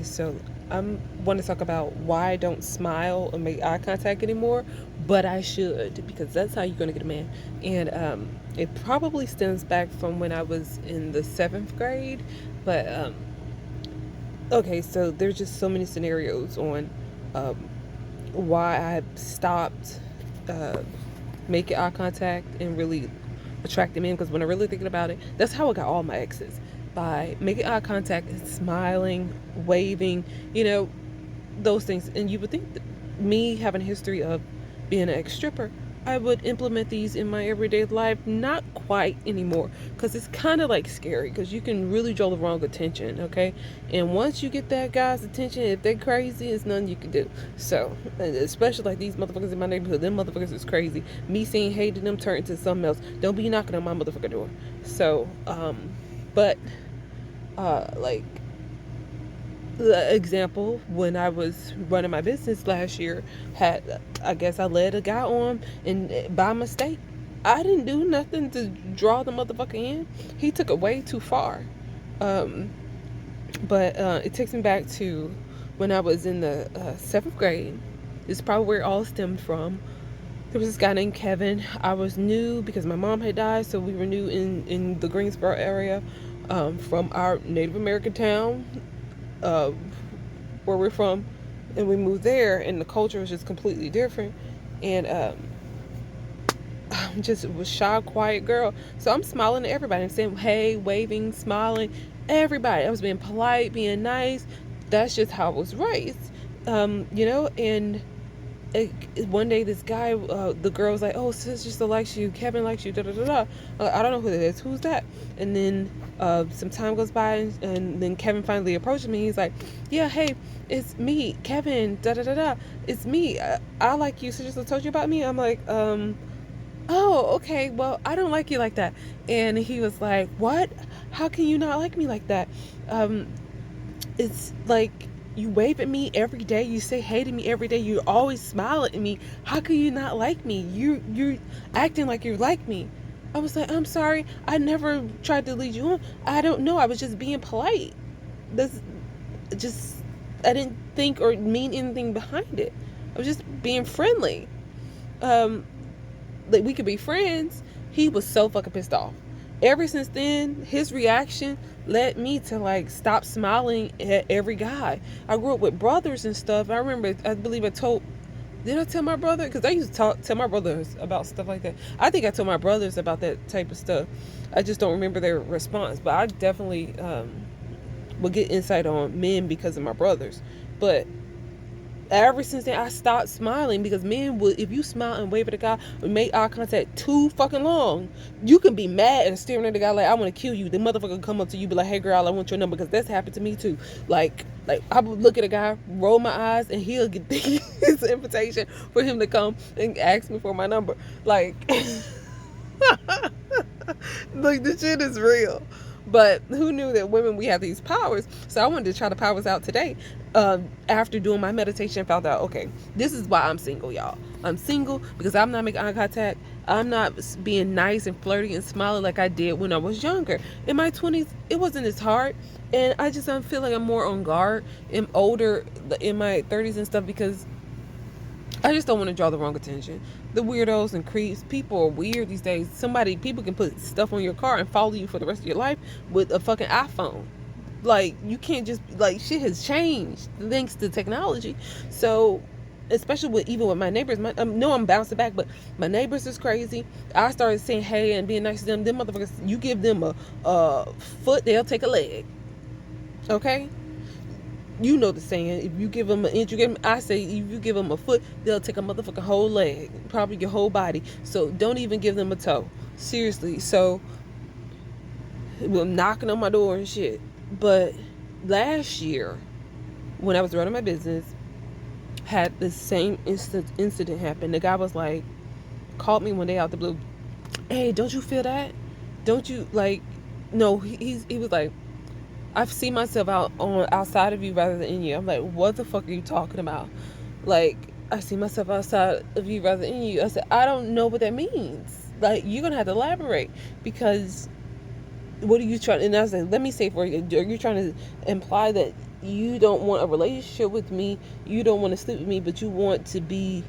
Okay, so I'm want to talk about why I don't smile or make eye contact anymore, but I should because that's how you're gonna get a man. And it probably stems back from when I was in the seventh grade. But okay, so there's just so many scenarios on um, why I stopped uh, making eye contact and really attracting men. Because when I really thinking about it, that's how I got all my exes, by making eye contact and smiling, waving, you know, those things. And you would think that me having a history of being an ex stripper, I would implement these in my everyday life. Not quite anymore, because it's kind of like scary, because you can really draw the wrong attention, okay? And once you get that guy's attention, if they're crazy, it's nothing you can do. So, especially like these motherfuckers in my neighborhood, them motherfuckers is crazy. Me saying hey to them turn into something else. Don't be knocking on my motherfucker door. So, but, like, the example, when I was running my business last year, had, I guess I led a guy on, and by mistake, I didn't do nothing to draw the motherfucker in. He took it way too far. Um, but it takes me back to when I was in the seventh grade. This is probably where it all stemmed from. There was this guy named Kevin. I was new because my mom had died, so we were new in the Greensboro area, from our Native American town, uh, where we're from, and we moved there, and the culture was just completely different. And I'm just was shy, quiet girl. So I'm smiling at everybody. I'm saying hey, waving, smiling, everybody. I was being polite, being nice. That's just how I was raised, And it, one day this guy, the girl was like, "Oh, sister still likes you. Kevin likes you." Da da da da. I don't know who that is. Who's that? And then some time goes by, and then Kevin finally approaches me. He's like, "Yeah, hey, it's me, Kevin. Da da da da. It's me. I like you. Sister still told you about me." I'm like, "Oh, okay. Well, I don't like you like that." And he was like, "What? How can you not like me like that? Um, it's like." You wave at me every day. You say hey to me every day. You always smile at me. How can you not like me? You're acting like you like me. I was like, I'm sorry. I never tried to lead you on. I don't know. I was just being polite. This just I didn't think or mean anything behind it. I was just being friendly. Um, like we could be friends. He was so fucking pissed off. Ever since then, his reaction led me to like stop smiling at every guy. I grew up with brothers and stuff. I remember, I believe I told, did I tell my brother? Because I used to tell my brothers about stuff like that. I think I told my brothers about that type of stuff. I just don't remember their response. But I definitely will get insight on men because of my brothers. But ever since then, I stopped smiling, because men would, if you smile and wave at a guy or make eye contact too fucking long, you can be mad and staring at the guy like, I want to kill you. The motherfucker come up to you, be like, hey girl, I want your number, because that's happened to me too. Like I would look at a guy, roll my eyes, and he'll get his invitation for him to come and ask me for my number. Like, like the shit is real. But who knew that women, we have these powers? So I wanted to try the powers out today. After doing my meditation, found out, okay, this is why I'm single, y'all. I'm single because I'm not making eye contact. I'm not being nice and flirty and smiling like I did when I was younger. In my 20s, it wasn't as hard. And I feel like I'm more on guard. I'm older in my 30s and stuff, because I just don't want to draw the wrong attention. The weirdos and creeps, people are weird these days. People can put stuff on your car and follow you for the rest of your life with a fucking iPhone. Like, you can't just, like, shit has changed thanks to technology. So, especially even with my neighbors, no, I'm bouncing back, but my neighbors is crazy. I started saying hey and being nice to them. Them motherfuckers, you give them a foot, they'll take a leg. Okay? You know the saying, if you give them an inch, I say if you give them a foot, they'll take a motherfucking whole leg, probably your whole body. So don't even give them a toe. Seriously. So, well, knocking on my door and shit. But last year, when I was running my business, had the same incident happen. The guy was like, called me one day out the blue. Hey, don't you feel that? Don't you like? No, he was like, I see myself outside of you rather than in you. I'm like, what the fuck are you talking about? Like, I see myself outside of you rather than in you. I said, I don't know what that means. Like, you're gonna have to elaborate, because what are you trying? And I said, let me say for you, are you trying to imply that you don't want a relationship with me, you don't want to sleep with me, but you want to be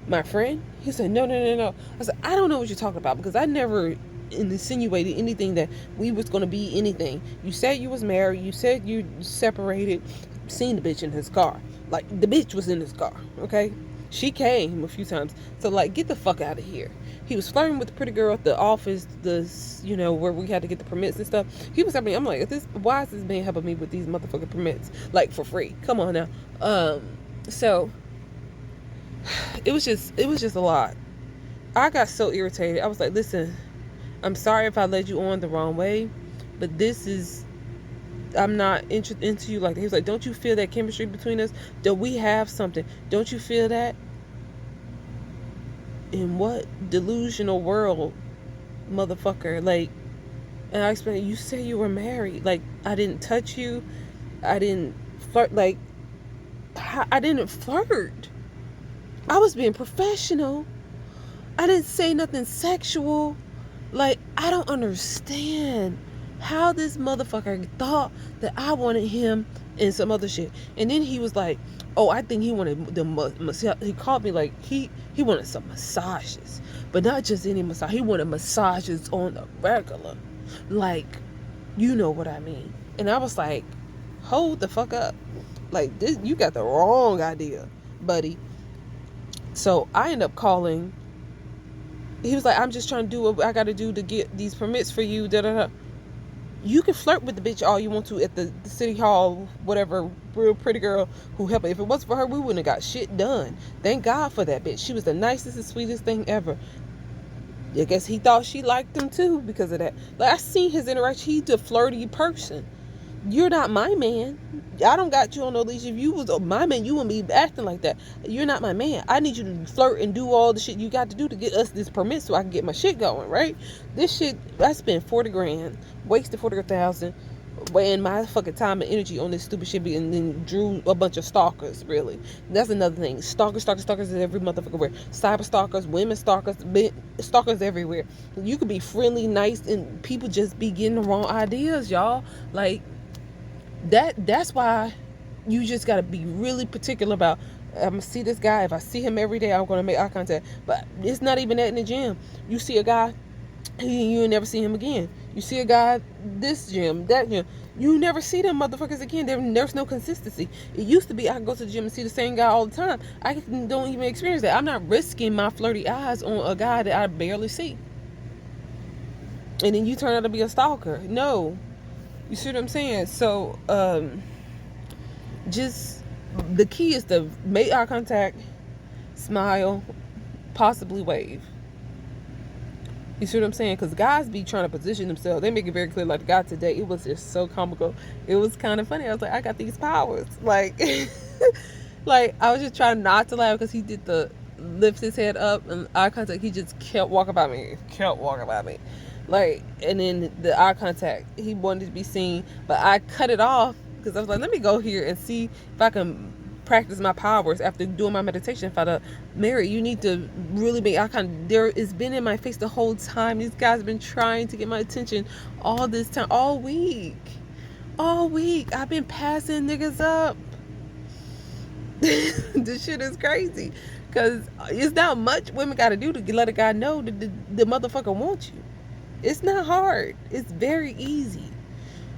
my friend? He said, no, no, no, no. I said, I don't know what you're talking about, because I never insinuated anything that we was going to be anything. You said you was married, you said you separated, seen the bitch in his car. Like, the bitch was in his car, okay? She came a few times. So, like, get the fuck out of here. He was flirting with the pretty girl at the office, where we had to get the permits and stuff. He was helping me. I'm like, why is this man helping me with these motherfucking permits? Like, for free. Come on now. So it was just a lot. I got so irritated. I was like, listen, I'm sorry if I led you on the wrong way, but I'm not into you like that. He was like, don't you feel that chemistry between us? Do we have something? Don't you feel that? In what delusional world, motherfucker? Like, and I explained, you said you were married. Like, I didn't touch you. I didn't flirt. Like, I didn't flirt. I was being professional. I didn't say nothing sexual. Like, I don't understand how this motherfucker thought that I wanted him and some other shit. And then he was like, oh, I think he wanted the he called me like he wanted some massages, but not just any massage. He wanted massages on the regular, like, you know what I mean. And I was like, hold the fuck up, like, this, you got the wrong idea, buddy. So I end up calling. He was like, I'm just trying to do what I got to do to get these permits for you. Da da da. You can flirt with the bitch all you want to at the city hall, whatever, real pretty girl who helped me. If it wasn't for her, we wouldn't have got shit done. Thank God for that bitch. She was the nicest and sweetest thing ever. I guess he thought she liked him too because of that. Like, I seen his interaction. He's a flirty person. You're not my man. I don't got you on no leash. If you was my man, you wouldn't be acting like that. You're not my man. I need you to flirt and do all the shit you got to do to get us this permit so I can get my shit going, right? This shit, I spent 40 grand, wasted 40,000, weighing my fucking time and energy on this stupid shit, and then drew a bunch of stalkers, really. That's another thing. Stalkers is every motherfucker where. Cyber stalkers, women stalkers, stalkers everywhere. You could be friendly, nice, and people just be getting the wrong ideas, y'all. Like, that's why you just got to be really particular about, I'm gonna see this guy. If I see him every day, I'm gonna make eye contact. But it's not even that in the gym. You see a guy, you never see him again. You see a guy, this gym, that gym, you never see them motherfuckers again. There's no consistency. It used to be I can go to the gym and see the same guy all the time. I don't even experience that. I'm not risking my flirty eyes on a guy that I barely see, and then you turn out to be a stalker. No. You see what I'm saying? So, just, the key is to make eye contact, smile, possibly wave. You see what I'm saying? Because guys be trying to position themselves. They make it very clear. Like the guy today, it was just so comical. It was kind of funny. I was like, I got these powers. Like, like, I was just trying not to laugh because he did the lift his head up and eye contact. He just kept walking by me. Like, and then the eye contact, he wanted to be seen, but I cut it off because I was like, let me go here and see if I can practice my powers after doing my meditation. If I Mary, you need to really make eye contact. There, it's been in my face the whole time. These guys have been trying to get my attention all this time, all week. I've been passing niggas up. This shit is crazy because it's not much women got to do to let a guy know that the motherfucker wants you. It's not hard. It's very easy.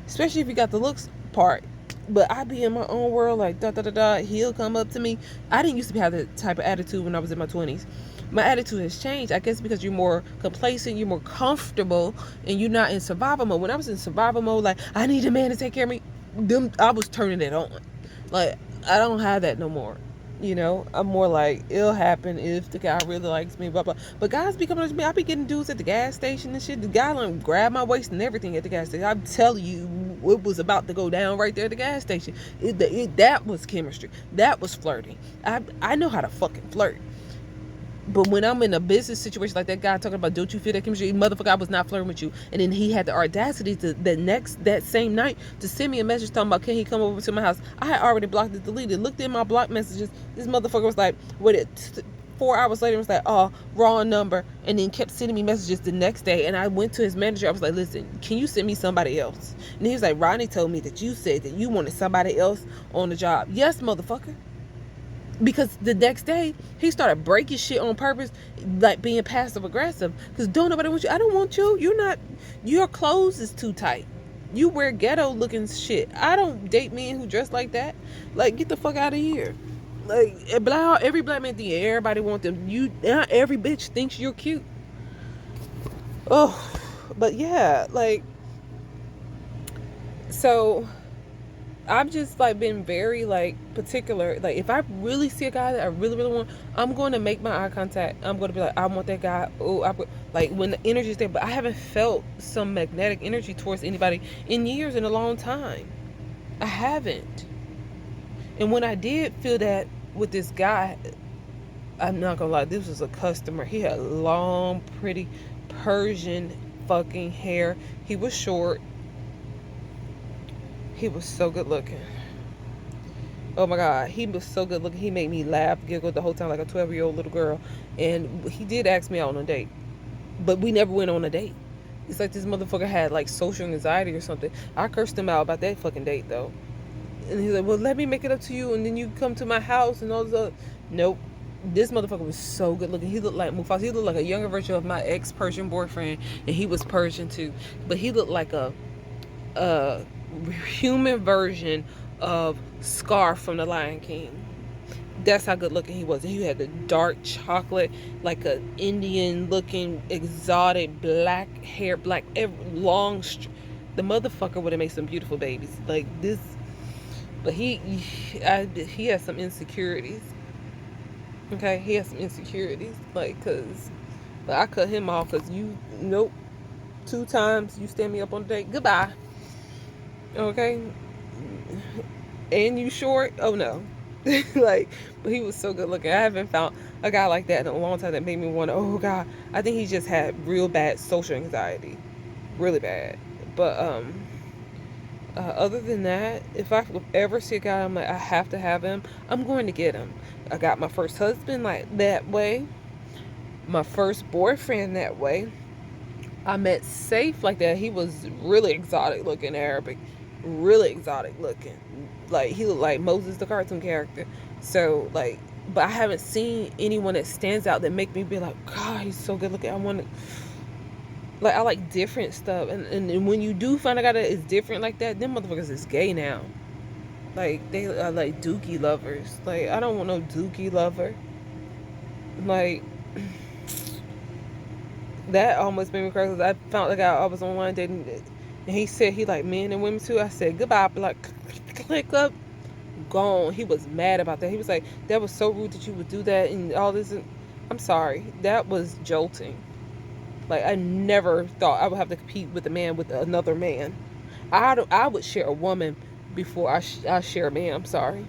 Especially if you got the looks part. But I be in my own world like da da da da. He'll come up to me. I didn't used to have that type of attitude when I was in my 20s. My attitude has changed. I guess because you're more complacent, you're more comfortable, and you're not in survival mode. When I was in survival mode, like, I need a man to take care of me, I was turning it on. Like, I don't have that no more. You know, I'm more like, it'll happen if the guy really likes me, blah, blah. But guys be coming up to me. I be getting dudes at the gas station and shit. The guy like grab my waist and everything at the gas station. I'm telling you, it was about to go down right there at the gas station. That was chemistry. That was flirting. I know how to fucking flirt. But when I'm in a business situation like that guy talking about, don't you feel that chemistry? Motherfucker, I was not flirting with you. And then he had the audacity to that same night to send me a message talking about, can he come over to my house? I had already blocked and deleted. Looked in my block messages. This motherfucker was like, 4 hours later, it was like, oh, wrong number, and then kept sending me messages the next day. And I went to his manager. I was like, listen, can you send me somebody else? And he was like, Ronnie told me that you said that you wanted somebody else on the job. Yes, motherfucker. Because the next day he started breaking shit on purpose, like being passive aggressive, because don't nobody want you. I don't want you. You're not, your clothes is too tight, you wear ghetto looking shit. I don't date men who dress like that. Like, get the fuck out of here. Like, every black man think everybody want them. You, not every bitch thinks you're cute. Oh, but yeah, like, so I've just like been very like particular. Like, if I really see a guy that I really really want, I'm going to make my eye contact. I'm going to be like, I want that guy. Oh, like when the energy's there. But I haven't felt some magnetic energy towards anybody in years, in a long time. I haven't. And when I did feel that with this guy, I'm not gonna lie, this was a customer. He had long, pretty Persian fucking hair. He was short. He was so good looking. Oh my God, he was so good looking. He made me laugh, giggle the whole time like a 12-year-old little girl. And he did ask me out on a date, but we never went on a date. It's like this motherfucker had like social anxiety or something. I cursed him out about that fucking date though. And he's like, well, let me make it up to you, and then you come to my house and all this other. Nope. This motherfucker was so good looking. He looked like Mufasa. He looked like a younger version of my ex-Persian boyfriend, and he was Persian too. But he looked like a human version of Scar from The Lion King. That's how good looking he was. He had the dark chocolate, like a Indian looking, exotic black hair, long. The motherfucker would have made some beautiful babies. Like this. But he has some insecurities. Okay, he has some insecurities. Like, but I cut him off because nope. 2 times you stand me up on a date. Goodbye. Okay. And you short? Oh no. Like, but he was so good looking. I haven't found a guy like that in a long time that made me want to, oh God. I think he just had real bad social anxiety. Really bad. But, other than that, if I ever see a guy, I'm like, I have to have him, I'm going to get him. I got my first husband like that way. My first boyfriend that way. I met Safe like that. He was really exotic looking, Arabic. Really exotic looking. Like, he looked like Moses the cartoon character. So, like, but I haven't seen anyone that stands out that make me be like, God, he's so good looking. I want to... Like, I like different stuff. And when you do find a guy that is different like that, them motherfuckers is gay now. Like, they are like dookie lovers. Like, I don't want no dookie lover. Like, that almost made me cry because I found a guy I was online dating, and he said he like men and women too. I said, goodbye. But like, click up, gone. He was mad about that. He was like, that was so rude that you would do that and all this. And I'm sorry. That was jolting. Like, I never thought I would have to compete with a man with another man. I would share a woman before I share a man. I'm sorry.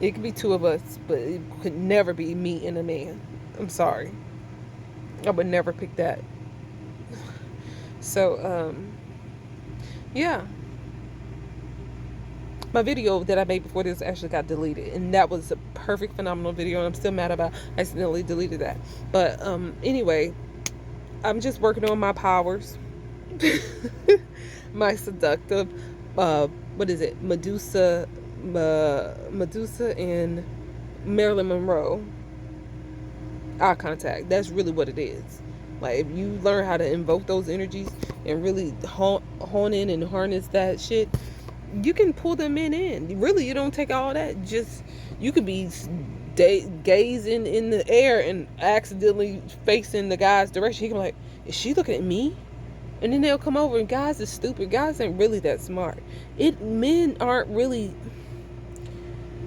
It could be 2 of us, but it could never be me and a man. I'm sorry. I would never pick that. So, yeah. My video that I made before this actually got deleted, and that was a perfect, phenomenal video, and I'm still mad about I accidentally deleted that. But anyway, I'm just working on my powers. My seductive, what is it? Medusa and Marilyn Monroe eye contact. That's really what it is. Like, if you learn how to invoke those energies and really hone in and harness that shit, you can pull them in. Really, you don't take all that. Just, you could be gazing in the air and accidentally facing the guy's direction. He can be like, is she looking at me? And then they'll come over, and guys are stupid. Guys ain't really that smart. Men aren't really,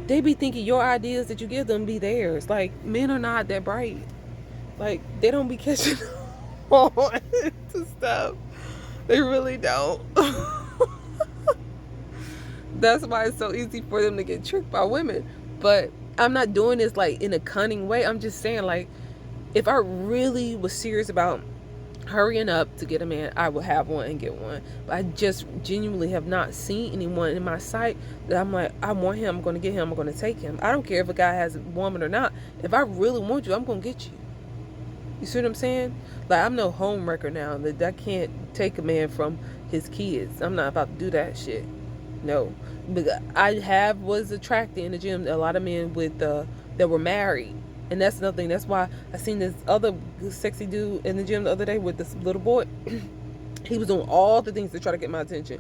they be thinking your ideas that you give them be theirs. Like, men are not that bright. Like, they don't be catching on to stuff. They really don't. That's why it's so easy for them to get tricked by women. But I'm not doing this like in a cunning way. I'm just saying, like, if I really was serious about hurrying up to get a man, I will have one and get one. But I just genuinely have not seen anyone in my sight that I'm like, I want him, I'm going to get him, I'm going to take him. I don't care if a guy has a woman or not. If I really want you, I'm going to get you. You see what I'm saying? Like, I'm no homewrecker now. That I can't take a man from his kids. I'm not about to do that shit. No. But I was attracted in the gym a lot of men with that were married. And that's another thing. That's why I seen this other sexy dude in the gym the other day with this little boy. He was doing all the things to try to get my attention.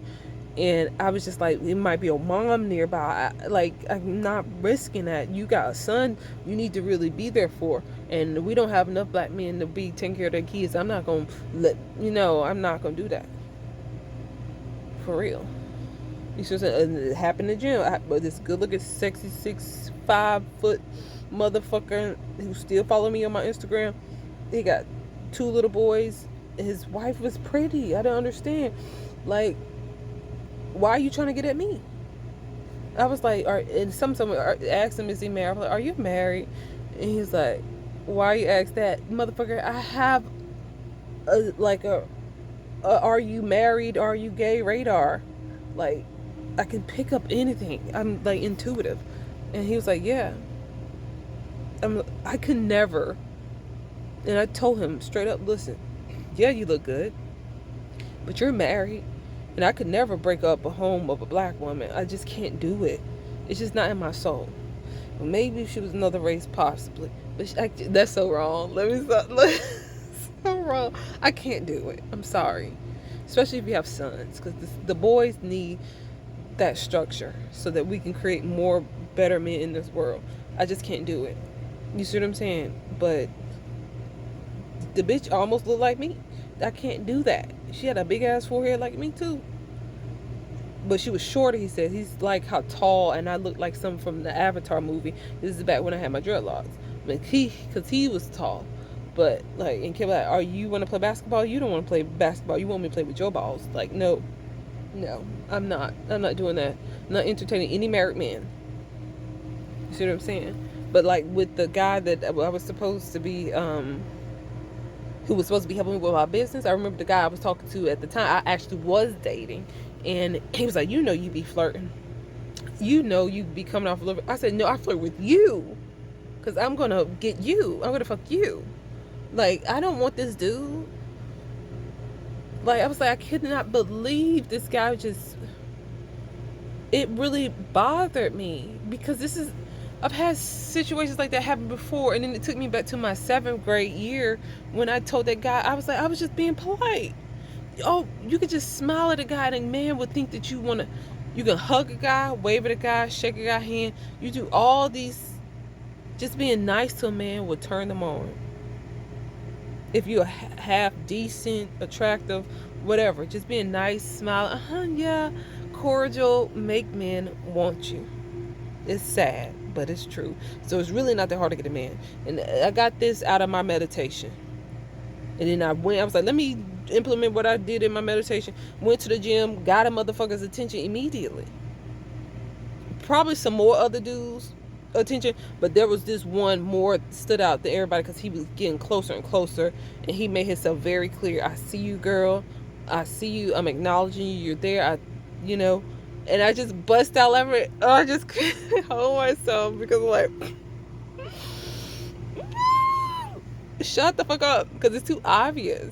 And I was just like, it might be a mom nearby. I'm not risking that. You got a son you need to really be there for. And we don't have enough black men to be taking care of their kids. I'm not going to I'm not going to do that. For real. You see what I'm saying? It happened in the gym. But this good looking, sexy, 6'5" motherfucker who still follow me on my Instagram. He got 2 little boys. His wife was pretty. I don't understand. Like, why are you trying to get at me? I was like, and someone asked him, is he married? I was like, are you married? And he's like, why you ask that? Motherfucker, I have a are you married, are you gay radar. Like, I can pick up anything. I'm like intuitive. And he was like, yeah. I could never. And I told him straight up, listen, yeah, you look good, but you're married. And I could never break up a home of a black woman. I just can't do it. It's just not in my soul. Maybe if she was another race, possibly. But that's so wrong. Let me stop. So wrong. I can't do it. I'm sorry. Especially if you have sons. Because the boys need that structure so that we can create more better men in this world. I just can't do it. You see what I'm saying? But the bitch almost looked like me. I can't do that. She had a big ass forehead like me too. But she was shorter, he said. He's like how tall, and I looked like someone from the Avatar movie. This is back when I had my dreadlocks. But because he was tall. But like, and Kim like, are you want to play basketball? You don't want to play basketball. You want me to play with your balls? Like, no, I'm not doing that. I'm not entertaining any married men. You see what I'm saying? But like with the guy that I was supposed to be, who was supposed to be helping me with my business. I remember the guy I was talking to at the time, I actually was dating. And he was like, you be flirting. You be coming off a little bit. I said, no, I flirt with you. Because I'm going to get you. I'm going to fuck you. Like, I don't want this dude. Like, I was like, I could not believe this guy it really bothered me. Because I've had situations like that happen before, and then it took me back to my 7th grade year when I told that guy, I was like, I was just being polite. Oh, you could just smile at a guy, and a man would think that you can hug a guy, wave at a guy, shake a guy's hand. You do all these, just being nice to a man would turn them on. If you're half decent, attractive, whatever, just being nice, smiling, yeah, cordial, make men want you. It's sad, but it's true. So it's really not that hard to get a man. And I got this out of my meditation. And then I was like, let me implement what I did in my meditation. Went to the gym, got a motherfucker's attention immediately. Probably some more other dudes' attention, but there was this one more stood out to everybody because he was getting closer and closer. And he made himself very clear. I see you, girl. I see you. I'm acknowledging you. You're there. And I just bust out laughing. I just couldn't hold myself because I'm like, shut the fuck up, because it's too obvious.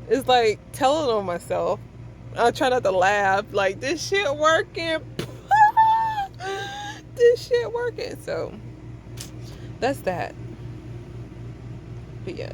It's like telling on myself. I try not to laugh. Like, this shit working. This shit working. So that's that. But yeah.